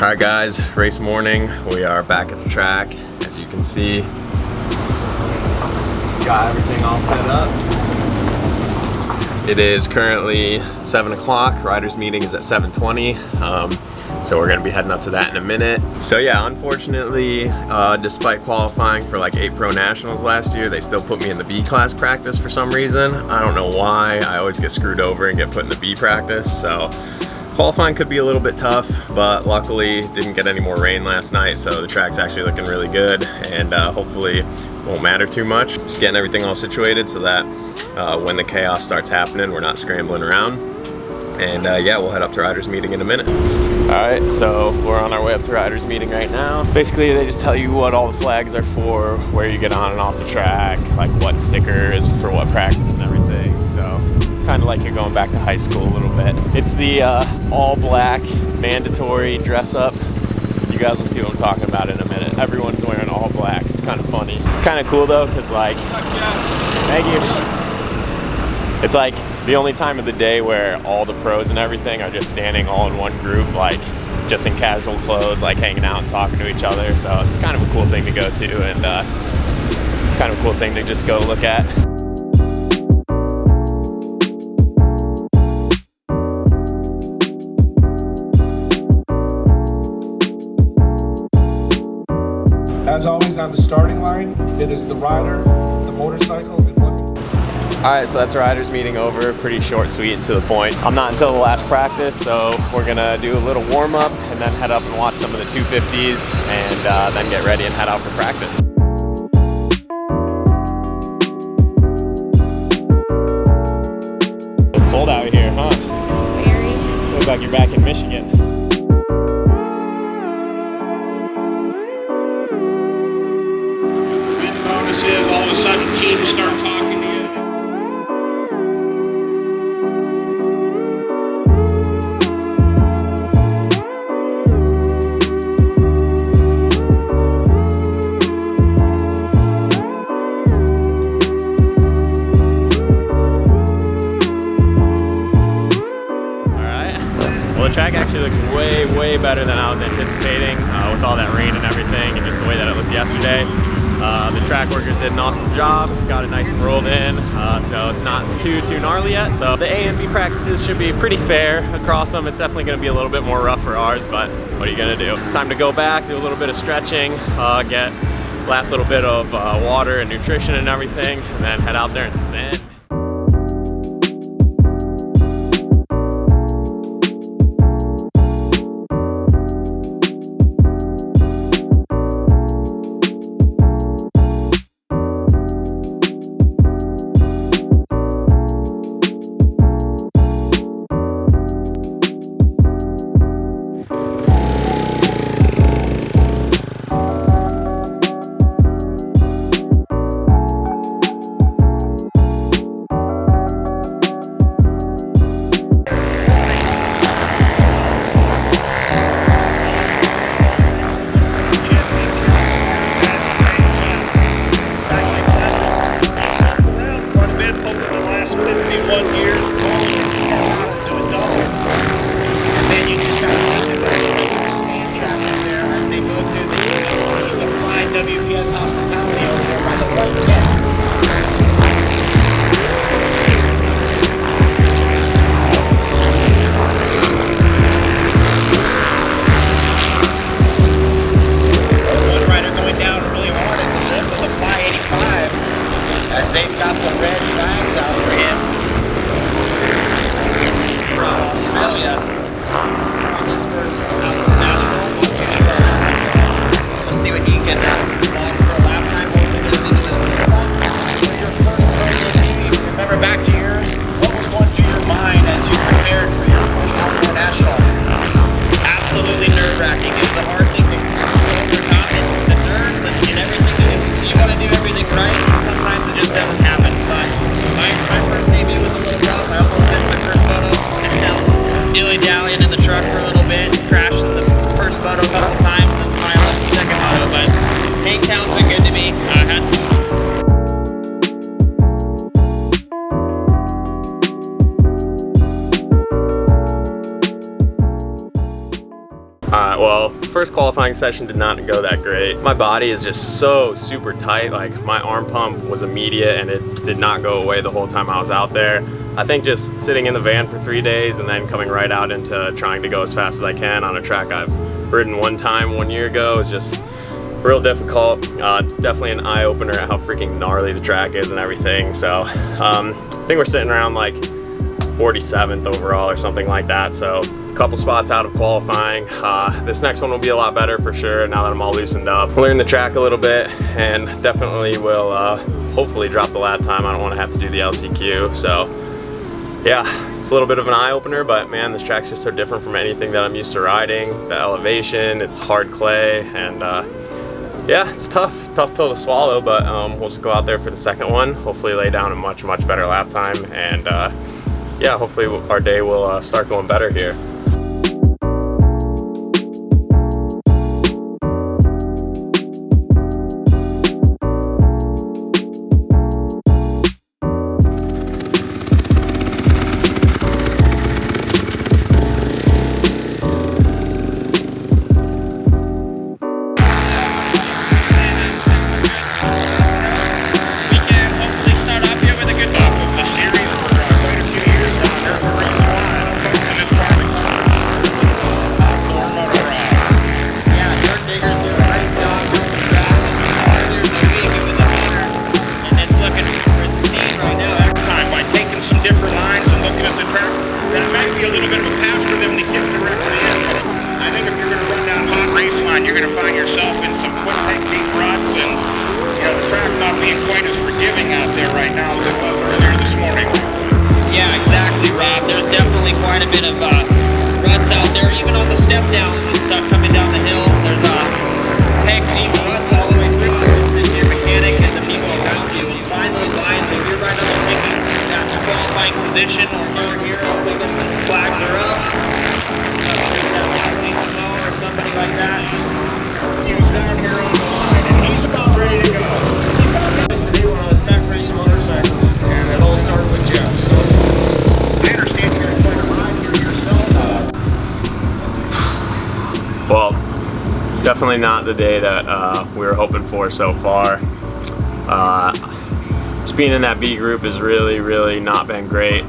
Alright guys, race morning. We are back at the track. As you can see, got everything all set up. It is currently 7 o'clock. Riders meeting is at 7:20. So we're gonna be heading up to that in a minute. So yeah, unfortunately, despite qualifying for like 8 Pro Nationals last year, they still put me in the B class practice for some reason. I don't know why. I always get screwed over and get put in the B practice. So qualifying could be a little bit tough, but luckily didn't get any more rain last night, so the track's actually looking really good, and hopefully won't matter too much. Just getting everything all situated so that when the chaos starts happening, we're not scrambling around. And yeah, we'll head up to riders meeting in a minute. All right, so we're on our way up to riders meeting right now. Basically, they just tell you what all the flags are for, where you get on and off the track, like what sticker is for what practice and everything. So kind of like you're going back to high school a little bit. It's the all black mandatory dress up. You guys will see what I'm talking about in a minute. Everyone's wearing all black. It's kind of funny. It's kind of cool though, because like, thank you. It's like the only time of the day where all the pros and everything are just standing all in one group, like just in casual clothes, like hanging out and talking to each other. So it's kind of a cool thing to go to, and kind of a cool thing to just go look at. As always, on the starting line, it is the rider, the motorcycle, and what. Alright, so that's riders meeting over. Pretty short, sweet, and to the point. I'm not until the last practice, so we're gonna do a little warm up and then head up and watch some of the 250s and then get ready and head out for practice. It's cold out here, huh? Very. Looks like you're back in Michigan. Is all of a sudden teams start talking to you. Alright, well the track actually looks way better than I was anticipating with all that rain and everything and just the way that it looked yesterday. The track workers did an awesome job, got it nice and rolled in, so it's not too gnarly yet. So the A and B practices should be pretty fair across them. It's definitely going to be a little bit more rough for ours, but what are you going to do? Time to go back, do a little bit of stretching, get last little bit of water and nutrition and everything, and then head out there and send. They've got the red flags out for him from Australia. His first national. We'll see what he can log for a lap time. Your first race, remember back to yours? What was going through your mind as you prepared for your first Pro National? Absolutely nerve-wracking. It's a hard thing to overcome, and the nerves and everything. You want to do everything right. Sometimes it just doesn't happen, but my first debut was a little rough. I almost missed my first photo. Dilly-dallying in the truck for a little bit, crashed in the first photo a couple times, and finally left the second photo, but Hangtown's been good to me. I had Alright, well, first qualifying session did not go that great. My body is just so super tight. Like, my arm pump was immediate and it did not go away the whole time I was out there. I think just sitting in the van for 3 days and then coming right out into trying to go as fast as I can on a track I've ridden one time 1 year ago is just real difficult. It's definitely an eye-opener at how freaking gnarly the track is and everything. So I think we're sitting around like 47th overall or something like that. So a couple spots out of qualifying. This next one will be a lot better for sure now that I'm all loosened up. Learn the track a little bit and definitely will hopefully drop the lap time. I don't want to have to do the LCQ. So yeah, it's a little bit of an eye-opener, but man, this track's just so different from anything that I'm used to riding. The elevation, it's hard clay, and yeah, it's tough pill to swallow, but we'll just go out there for the second one, hopefully lay down a much better lap time, and yeah, hopefully our day will start going better here. You're going to find yourself in some quick deep ruts, and you know the track not being quite as forgiving out there right now as it was earlier this morning. Yeah, exactly, Rob. There's definitely quite a bit of ruts out there, even on the step downs and stuff coming down the hill. There's deep ruts all the way through. It's your mechanic and the people around you. When you find those lines, when you're right up to taking that qualifying position, or you're here, hopefully the flags are up. Somebody like that. He was down here on the line, and he's about ready to go. He found out to do one of those back racing motorcycles, and it all started with Jeff. So I understand you're going to ride here yourself. Well, definitely not the day that we were hoping for so far. Just being in that B group has really not been great.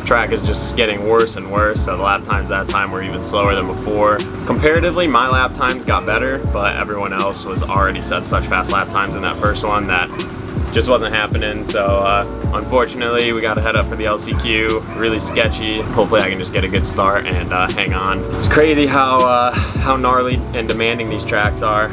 Track is just getting worse and worse, so the lap times that time were even slower than before. Comparatively, my lap times got better, but everyone else was already set such fast lap times in that first one that just wasn't happening. So unfortunately, we got to head up for the LCQ. Really sketchy. Hopefully I can just get a good start and hang on. It's crazy how gnarly and demanding these tracks are.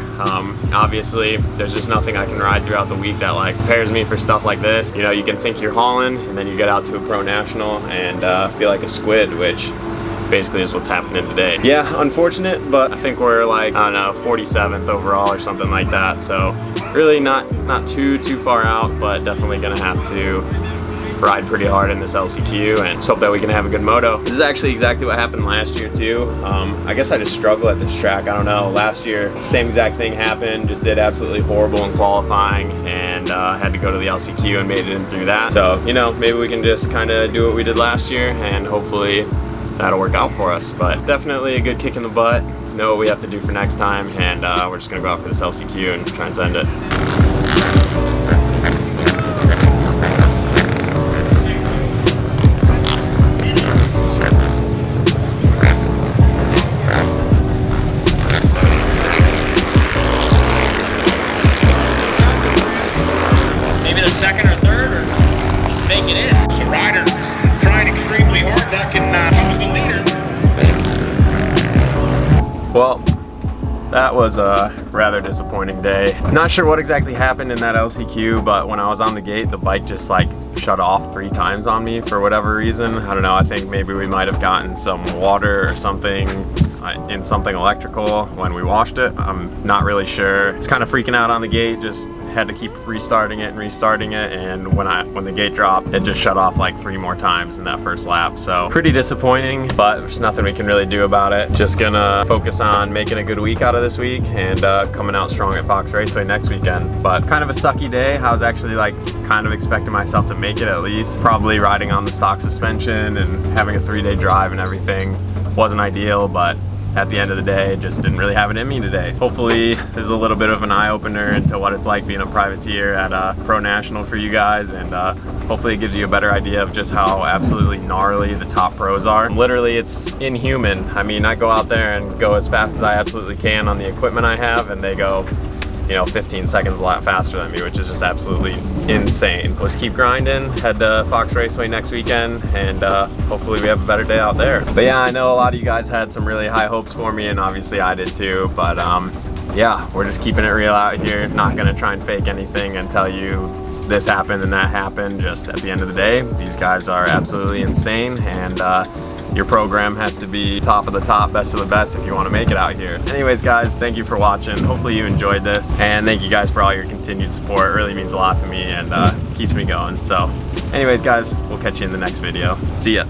Obviously, there's just nothing I can ride throughout the week that like prepares me for stuff like this. You know, you can think you're hauling, and then you get out to a pro national and feel like a squid, which basically is what's happening today. Yeah, unfortunate, but I think we're like, I don't know, 47th overall or something like that. So really not too far out, but definitely gonna have to ride pretty hard in this LCQ and just hope that we can have a good moto. This is actually exactly what happened last year too. I guess I just struggle at this track. I don't know, last year, same exact thing happened, just did absolutely horrible in qualifying and had to go to the LCQ and made it in through that. So, you know, maybe we can just kind of do what we did last year and hopefully that'll work out for us. But definitely a good kick in the butt. Know what we have to do for next time, and we're just gonna go out for this LCQ and try and send it. Maybe they're second or third, or just make it in. So riders trying extremely hard. That can lose the leader. Well, that was a rather disappointing day. Not sure what exactly happened in that LCQ, but when I was on the gate, the bike just like shut off 3 times on me for whatever reason. I don't know, I think maybe we might have gotten some water or something in something electrical when we washed it. I'm not really sure. It's kind of freaking out on the gate, just had to keep restarting it, and when the gate dropped, it just shut off like 3 more times in that first lap. So pretty disappointing, but there's nothing we can really do about it. Just gonna focus on making a good week out of this week and coming out strong at Fox Raceway next weekend. But kind of a sucky day. I was actually like kind of expecting myself to make it at least. Probably riding on the stock suspension and having a 3-day drive and everything wasn't ideal, but at the end of the day, just didn't really have it in me today. Hopefully this is a little bit of an eye-opener into what it's like being a privateer at a Pro National for you guys, and hopefully it gives you a better idea of just how absolutely gnarly the top pros are. Literally, it's inhuman. I mean, I go out there and go as fast as I absolutely can on the equipment I have, and they go, you know, 15 seconds a lot faster than me, which is just absolutely insane. Let's keep grinding, head to Fox Raceway next weekend, and hopefully we have a better day out there. But yeah, I know a lot of you guys had some really high hopes for me, and obviously I did too, but yeah, we're just keeping it real out here, not gonna try and fake anything and tell you this happened and that happened. Just at the end of the day, these guys are absolutely insane, and your program has to be top of the top, best of the best if you want to make it out here. Anyways, guys, thank you for watching. Hopefully you enjoyed this, and thank you guys for all your continued support. It really means a lot to me and keeps me going. So anyways, guys, we'll catch you in the next video. See ya.